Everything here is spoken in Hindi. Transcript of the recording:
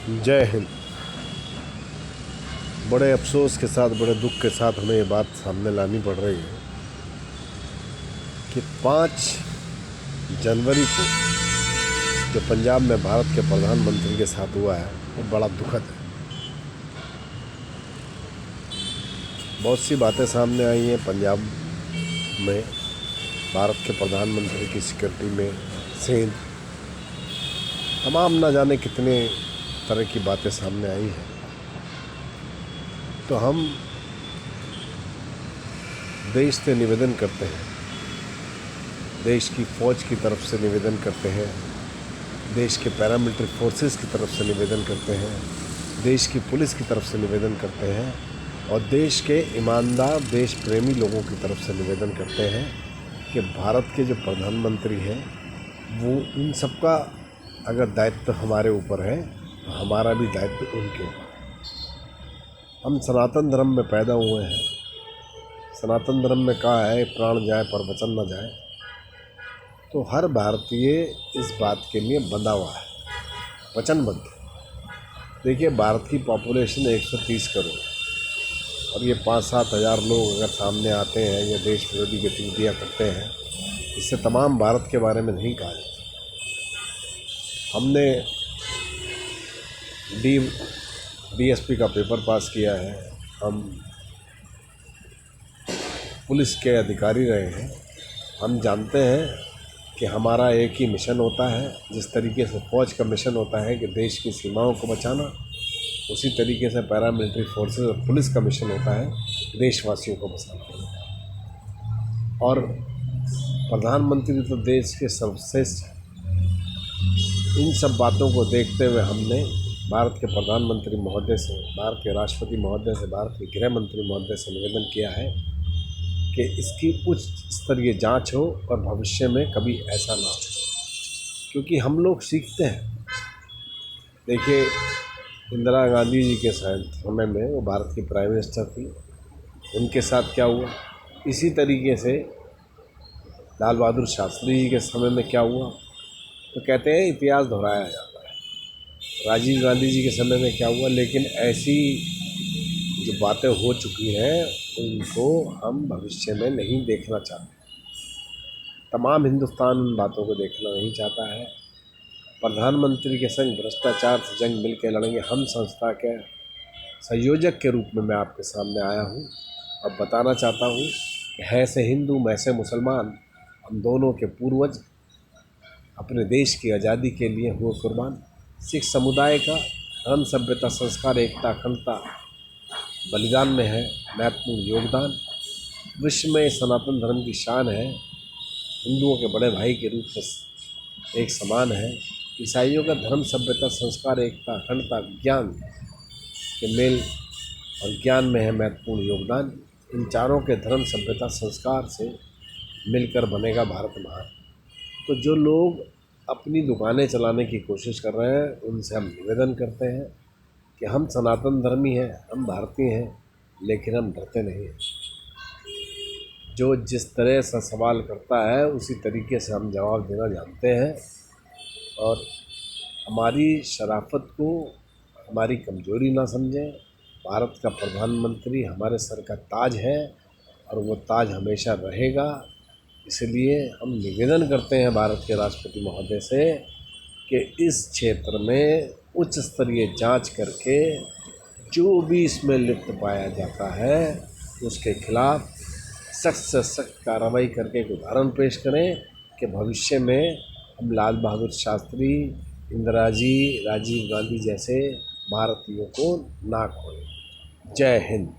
जय हिंद। बड़े अफसोस के साथ, बड़े दुख के साथ हमें ये बात सामने लानी पड़ रही है कि 5 जनवरी को जो पंजाब में भारत के प्रधानमंत्री के साथ हुआ है वो बड़ा दुखद है। बहुत सी बातें सामने आई हैं पंजाब में भारत के प्रधानमंत्री की सिक्योरिटी में सेंध तमाम न जाने कितने तरह की बातें सामने आई हैं। तो हम देश से निवेदन करते हैं, देश की फ़ौज की तरफ से निवेदन करते हैं, देश के पैरामिलिट्री फोर्सेस की तरफ से निवेदन करते हैं, देश की पुलिस की तरफ से निवेदन करते हैं और देश के ईमानदार देश प्रेमी लोगों की तरफ से निवेदन करते हैं कि भारत के जो प्रधानमंत्री हैं वो इन सबका अगर दायित्व हमारे ऊपर है तो हमारा भी दायित्व उनके ऊपर। हम सनातन धर्म में पैदा हुए हैं। सनातन धर्म में कहा है प्राण जाए पर वचन न जाए। तो हर भारतीय इस बात के लिए बंधा हुआ है, वचनबद्ध। देखिए, भारत की पॉपुलेशन 130 करोड़ और ये 5-7 हज़ार लोग अगर सामने आते हैं या देश विरोधी गतिविधियाँ करते हैं, इससे तमाम भारत के बारे में नहीं कहा जाता। हमने डीएसपी का पेपर पास किया है, हम पुलिस के अधिकारी रहे हैं। हम जानते हैं कि हमारा एक ही मिशन होता है। जिस तरीके से फ़ौज का मिशन होता है कि देश की सीमाओं को बचाना, उसी तरीके से पैरामिलिट्री फोर्सेस और पुलिस का मिशन होता है देशवासियों को बचाना। और प्रधानमंत्री तो देश के सर्वश्रेष्ठ हैं। इन सब बातों को देखते हुए हमने भारत के प्रधानमंत्री महोदय से, भारत के राष्ट्रपति महोदय से, भारत के गृह मंत्री महोदय से निवेदन किया है कि इसकी उच्च स्तरीय जांच हो और भविष्य में कभी ऐसा ना हो, क्योंकि हम लोग सीखते हैं। देखिए, इंदिरा गांधी जी के समय में वो भारत की प्राइम मिनिस्टर थी, उनके साथ क्या हुआ, इसी तरीके से लाल बहादुर शास्त्री जी के समय में क्या हुआ। तो कहते हैं इतिहास दोहराया जाता है। राजीव गांधी जी के समय में क्या हुआ, लेकिन ऐसी जो बातें हो चुकी हैं उनको हम भविष्य में नहीं देखना चाहते। तमाम हिंदुस्तान उन बातों को देखना नहीं चाहता है। प्रधानमंत्री के संग भ्रष्टाचार से जंग मिल के लड़ेंगे हम संस्था के संयोजक के रूप में मैं आपके सामने आया हूँ और बताना चाहता हूँ कि है से हिंदू मैं से मुसलमान, हम दोनों के पूर्वज अपने देश की आज़ादी के लिए हुए कुर्बान। सिख समुदाय का धर्म, सभ्यता, संस्कार, एकता, अखंडता, बलिदान में है महत्वपूर्ण योगदान। विश्व में सनातन धर्म की शान है, हिंदुओं के बड़े भाई के रूप में एक समान है। ईसाइयों का धर्म, सभ्यता, संस्कार, एकता, अखंडता, ज्ञान के मेल और ज्ञान में है महत्वपूर्ण योगदान। इन चारों के धर्म, सभ्यता, संस्कार से मिलकर बनेगा भारत महान। तो जो लोग अपनी दुकानें चलाने की कोशिश कर रहे हैं उनसे हम निवेदन करते हैं कि हम सनातन धर्मी हैं, हम भारतीय हैं, लेकिन हम डरते नहीं हैं। जो जिस तरह से सवाल करता है उसी तरीके से हम जवाब देना जानते हैं और हमारी शराफत को हमारी कमजोरी ना समझें। भारत का प्रधानमंत्री हमारे सर का ताज है और वो ताज हमेशा रहेगा। इसलिए हम निवेदन करते हैं भारत के राष्ट्रपति महोदय से कि इस क्षेत्र में उच्च स्तरीय जांच करके जो भी इसमें लिप्त पाया जाता है उसके खिलाफ सख्त से सख्त कार्रवाई करके एक उदाहरण पेश करें कि भविष्य में हम लाल बहादुर शास्त्री, इंदिरा जी, राजीव गांधी जैसे भारतीयों को ना खोएं। जय हिंद।